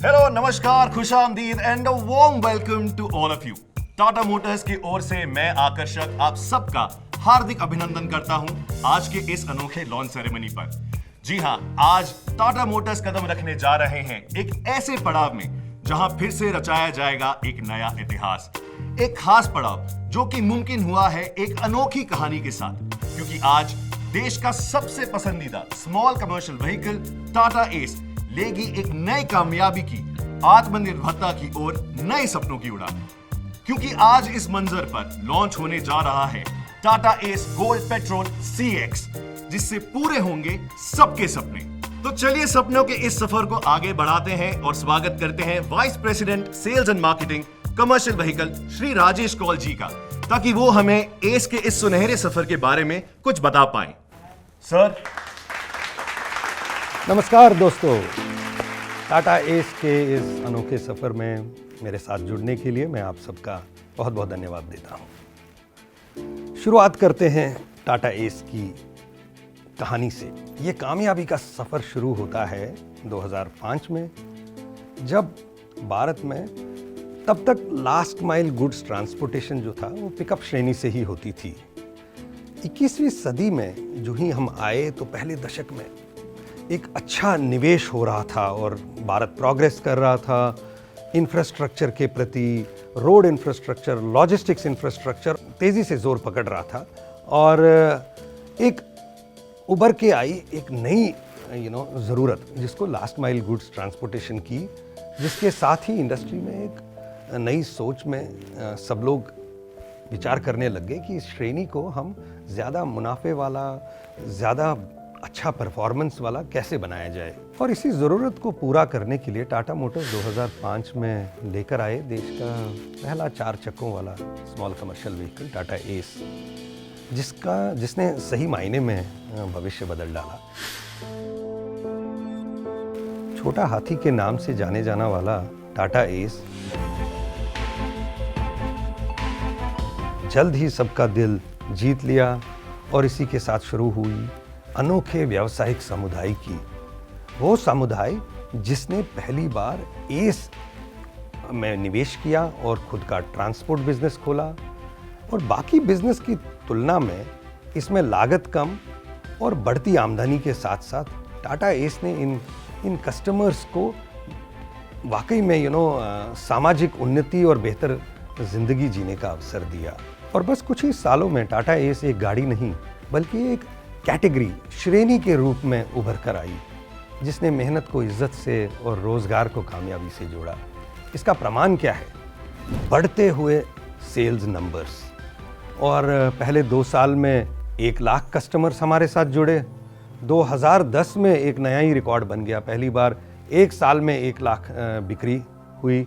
Hello, नमस्कार, खुशामदीद and a warm welcome to all of you. Tata motors की ओर से मैं आकर्षक आप सबका हार्दिक अभिनंदन करता हूं आज के इस अनोखे लॉन्च सेरेमनी पर। जी हां, आज टाटा मोटर्स कदम रखने जा रहे हैं एक ऐसे पड़ाव में जहां फिर से रचाया जाएगा एक नया इतिहास, एक खास पड़ाव जो कि मुमकिन हुआ है एक अनोखी कहानी के साथ, क्योंकि आज देश का सबसे पसंदीदा small commercial vehicle Tata S लेगी एक नई कामयाबी की, आत्मनिर्भरता की ओर नए सपनों की उड़ान। क्योंकि आज इस मंजर पर लॉन्च होने जा रहा है Tata S gold petrol CX, जिससे पूरे होंगे सबके सपने। तो चलिए सपनों के इस सफर को आगे बढ़ाते हैं और स्वागत करते हैं vice president sales and marketing commercial vehicle Shri Rajesh Kaul ji का, ताकि वो हमें एस के इस सुनहरे सफर के बारे में कुछ बता पाए। सर। नमस्कार दोस्तों, टाटा एस के इस अनोखे सफ़र में मेरे साथ जुड़ने के लिए मैं आप सबका बहुत बहुत धन्यवाद देता हूँ। शुरुआत करते हैं टाटा एस की कहानी से। ये कामयाबी का सफ़र शुरू होता है 2005 में, जब भारत में तब तक लास्ट माइल गुड्स ट्रांसपोर्टेशन जो था वो पिकअप श्रेणी से ही होती थी। 21वीं सदी में जो ही हम आए तो पहले दशक में एक अच्छा निवेश हो रहा था और भारत प्रोग्रेस कर रहा था इंफ्रास्ट्रक्चर के प्रति। रोड इंफ्रास्ट्रक्चर, लॉजिस्टिक्स इंफ्रास्ट्रक्चर तेज़ी से जोर पकड़ रहा था और एक उभर के आई एक नई ज़रूरत, जिसको लास्ट माइल गुड्स ट्रांसपोर्टेशन की, जिसके साथ ही इंडस्ट्री में एक नई सोच में सब लोग विचार करने लग गए कि इस श्रेणी को हम ज़्यादा मुनाफे वाला, ज़्यादा अच्छा परफॉर्मेंस वाला कैसे बनाया जाए। और इसी ज़रूरत को पूरा करने के लिए टाटा मोटर्स 2005 में लेकर आए देश का पहला 4 चक्कों वाला small commercial vehicle Tata S, जिसने सही मायने में भविष्य बदल डाला। छोटा हाथी के नाम से जाने जाना वाला टाटा एस जल्द ही सबका दिल जीत लिया और इसी के साथ शुरू हुई अनोखे व्यावसायिक समुदाय की। वो समुदाय जिसने पहली बार एस में निवेश किया और खुद का ट्रांसपोर्ट बिजनेस खोला, और बाकी बिजनेस की तुलना में इसमें लागत कम और बढ़ती आमदनी के साथ साथ टाटा एस ने इन कस्टमर्स को वाकई में सामाजिक उन्नति और बेहतर जिंदगी जीने का अवसर दिया। और बस कुछ ही सालों में टाटा एस एक गाड़ी नहीं बल्कि एक कैटेगरी, श्रेणी के रूप में उभर कर आई, जिसने मेहनत को इज्जत से और रोजगार को कामयाबी से जोड़ा। इसका प्रमाण क्या है? बढ़ते हुए सेल्स नंबर्स। और पहले 2 साल में 1 लाख कस्टमर्स हमारे साथ जुड़े। 2010 में एक नया ही रिकॉर्ड बन गया, पहली बार 1 साल में 1 लाख बिक्री हुई।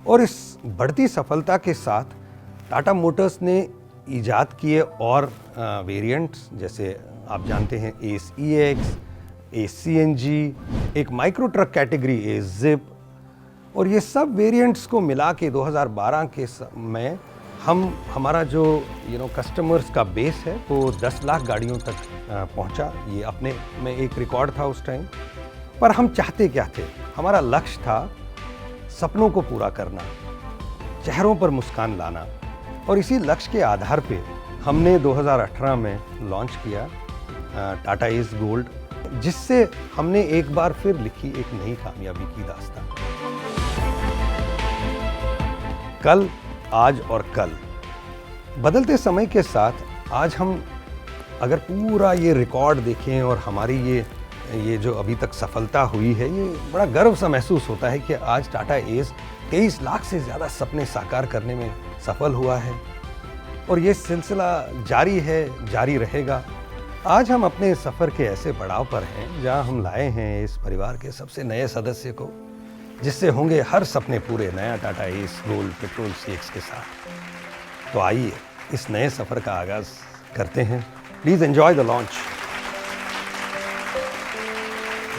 और इस बढ़ती सफलता के साथ टाटा मोटर्स ने ईजाद किए और वेरिएंट्स, जैसे आप जानते हैं एस EX, एस CNG, एक micro truck category S zip, और ये सब वेरिएंट्स को मिला के 2012 के में हमारा जो कस्टमर्स का बेस है वो 10 लाख गाड़ियों तक पहुंचा। ये अपने में एक रिकॉर्ड था उस टाइम। पर हम चाहते क्या थे? हमारा लक्ष्य था सपनों को पूरा करना, चेहरों पर मुस्कान लाना, और इसी लक्ष्य के आधार पे हमने 2018 में लॉन्च किया टाटा एस गोल्ड, जिससे हमने एक बार फिर लिखी एक नई कामयाबी की दास्तान। कल, आज और कल, बदलते समय के साथ आज हम अगर पूरा ये रिकॉर्ड देखें और हमारी ये जो अभी तक सफलता हुई है, ये बड़ा गर्व सा महसूस होता है कि आज टाटा एस 23 लाख से ज़्यादा सपने साकार करने में सफल हुआ है, और ये सिलसिला जारी है, जारी रहेगा। आज हम अपने सफ़र के ऐसे पड़ाव पर हैं जहां हम लाए हैं इस परिवार के सबसे नए सदस्य को, जिससे होंगे हर सपने पूरे, नया Tata S gold petrol CX के साथ। तो आइए इस नए सफ़र का आगाज़ करते हैं। Please enjoy the launch.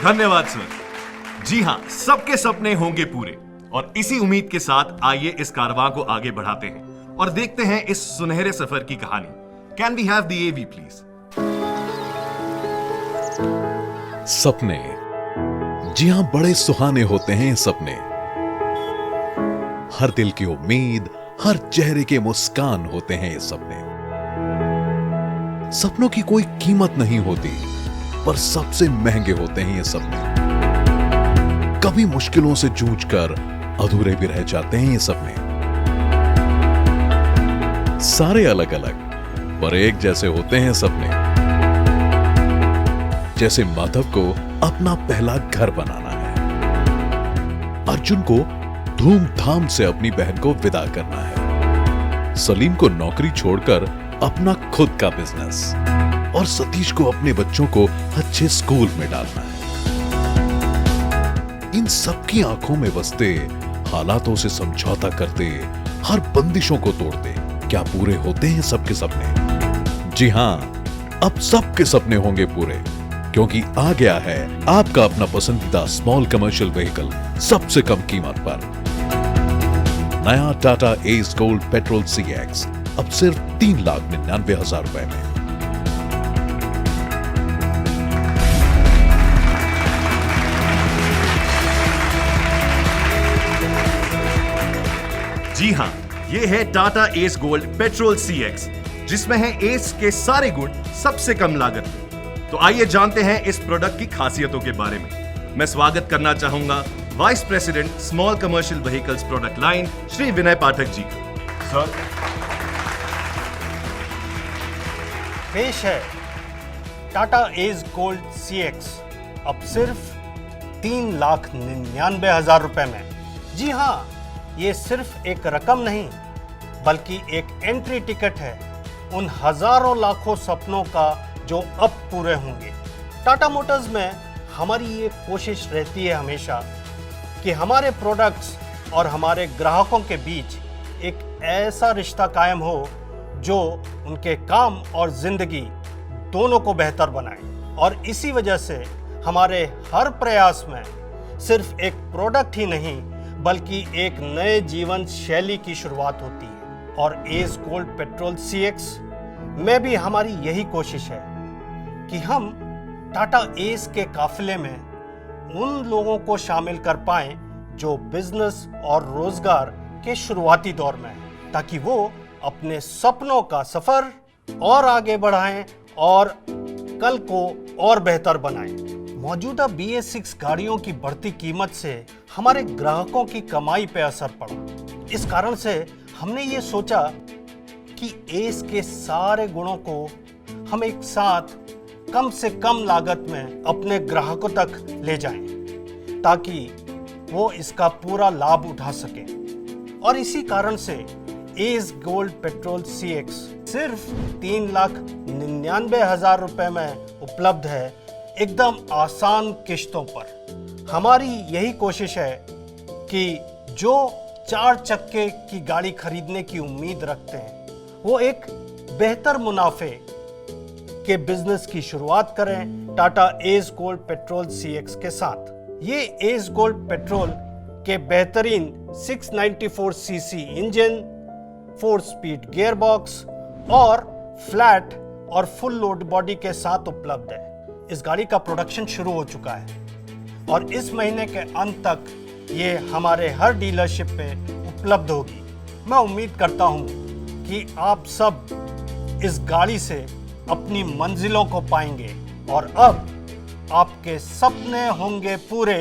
धन्यवाद सर। जी हाँ, सबके सपने होंगे पूरे, और इसी उम्मीद के साथ आइए इस कारवां को आगे बढ़ाते हैं और देखते हैं इस सुनहरे सफर की कहानी। Can we have the AV please? सपने जी हां, बड़े सुहाने होते हैं ये सपने। हर दिल की उम्मीद, हर चेहरे के मुस्कान होते हैं ये सपने। सपनों की कोई कीमत नहीं होती, पर सबसे महंगे होते हैं ये सपने। कभी मुश्किलों से जूझकर अधूरे भी रह जाते हैं ये सपने। सारे अलग अलग पर एक जैसे होते हैं सपने। जैसे माधव को अपना पहला घर बनाना है, अर्जुन को धूमधाम से अपनी बहन को विदा करना है, सलीम को नौकरी छोड़कर अपना खुद का बिजनेस, और सतीश को अपने बच्चों को अच्छे स्कूल में डालना है। इन सबकी आंखों में बसते, हालातों से समझौता करते, हर बंदिशों को तोड़ते, क्या पूरे होते हैं सबके सपने? जी हां, अब सबके सपने होंगे पूरे, क्योंकि आ गया है आपका अपना पसंदीदा स्मॉल कमर्शियल व्हीकल सबसे कम कीमत पर। नया Tata S gold petrol CX अब सिर्फ 3,99,000 रुपए में। जी हां, ये है Tata S gold petrol CX, जिसमें है एस के सारे गुण सबसे कम लागत में। तो आइए जानते हैं इस प्रोडक्ट की खासियतों के बारे में। मैं स्वागत करना चाहूंगा vice president small commercial vehicles product line Shri Vinay Pathak ji का। सर, पेश है टाटा एस गोल्ड CX अब सिर्फ 3,99,000 रुपए में। जी हां, ये सिर्फ एक रकम नहीं, बल्कि एक एंट्री टिकट है उन हजारों लाखों सपनों का जो अब पूरे होंगे। टाटा मोटर्स में हमारी ये कोशिश रहती है हमेशा कि हमारे प्रोडक्ट्स और हमारे ग्राहकों के बीच एक ऐसा रिश्ता कायम हो जो उनके काम और जिंदगी दोनों को बेहतर बनाए। और इसी वजह से हमारे हर प्रयास में सिर्फ एक प्रोडक्ट ही नहीं, बल्कि एक नए जीवन शैली की शुरुआत होती है। और एस गोल्ड पेट्रोल CX में भी हमारी यही कोशिश है कि हम टाटा एस के काफिले में उन लोगों को शामिल कर पाएं जो बिजनेस और रोजगार के शुरुआती दौर में हैं, ताकि वो अपने सपनों का सफर और आगे बढ़ाएं और कल को और बेहतर बनाएं। मौजूदा BS6 गाड़ियों की बढ़ती कीमत से हमारे ग्राहकों की कमाई पे असर पड़ा। इस कारण से हमने ये सोचा कि एस के सारे गुणों को हम एक साथ कम से कम लागत में अपने ग्राहकों तक ले जाएं, ताकि वो इसका पूरा लाभ उठा सके। और इसी कारण से एस गोल्ड पेट्रोल CX सिर्फ 3,99,000 रुपए में उपलब्ध है, एकदम आसान किश्तों पर। हमारी यही कोशिश है कि जो 4 चक्के की गाड़ी खरीदने की उम्मीद रखते हैं, वो एक बेहतर मुनाफे के बिजनेस की शुरुआत करें Tata S gold petrol CX के साथ। ये एस गोल्ड पेट्रोल के बेहतरीन 694cc engine, 4 speed gear box और फ्लैट और फुल लोड बॉडी के साथ उपलब्ध है। इस गाड़ी का प्रोडक्शन शुरू हो चुका है और इस महीने के अंत तक ये हमारे हर डीलरशिप पे उपलब्ध होगी। मैं उम्मीद करता हूँ कि आप सब इस गाड़ी से अपनी मंजिलों को पाएंगे और अब आपके सपने होंगे पूरे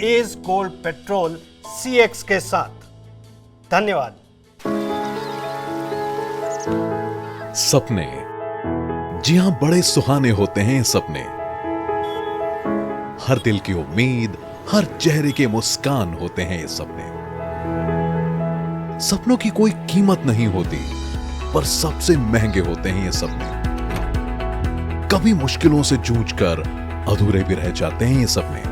एस गोल्ड पेट्रोल CX के साथ। धन्यवाद। सपने, जी हां, बड़े सुहाने होते हैं ये सपने। हर दिल की उम्मीद, हर चेहरे के मुस्कान होते हैं ये सपने। सपनों की कोई कीमत नहीं होती, पर सबसे महंगे होते हैं ये सपने। कभी मुश्किलों से जूझकर अधूरे भी रह जाते हैं ये सपने।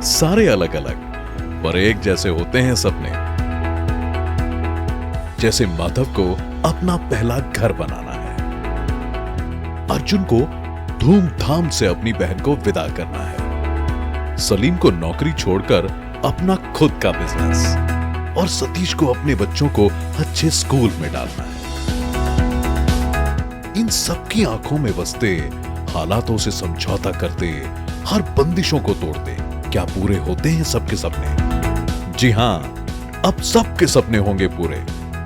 सारे अलग अलग पर एक जैसे होते हैं सपने। जैसे माधव को अपना पहला घर बनाना है, अर्जुन को धूमधाम से अपनी बहन को विदा करना है, सलीम को नौकरी छोड़कर अपना खुद का बिजनेस, और सतीश को अपने बच्चों को अच्छे स्कूल में डालना है। इन सबकी आंखों में बसते, हालातों से समझौता करते, हर बंदिशों को तोड़ दे। क्या पूरे होते हैं सबके सपने? जी हां, अब सबके सपने होंगे पूरे,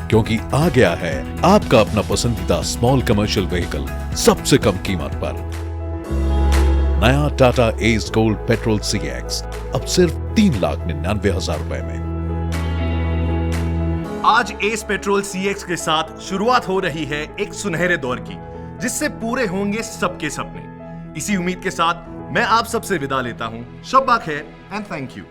क्योंकि आ गया है आपका अपना पसंदीदा स्मॉल कमर्शियल व्हीकल सबसे कम कीमत पर। नया Tata S gold petrol CX अब सिर्फ 3,99,000 रुपए में। आज एस पेट्रोल CX के साथ शुरुआत हो रही है एक सुनहरे दौर की, जिससे पूरे होंगे सबके सपने। इसी उम्मीद के साथ मैं आप सबसे विदा लेता हूं। शब्बा खैर एंड थैंक यू।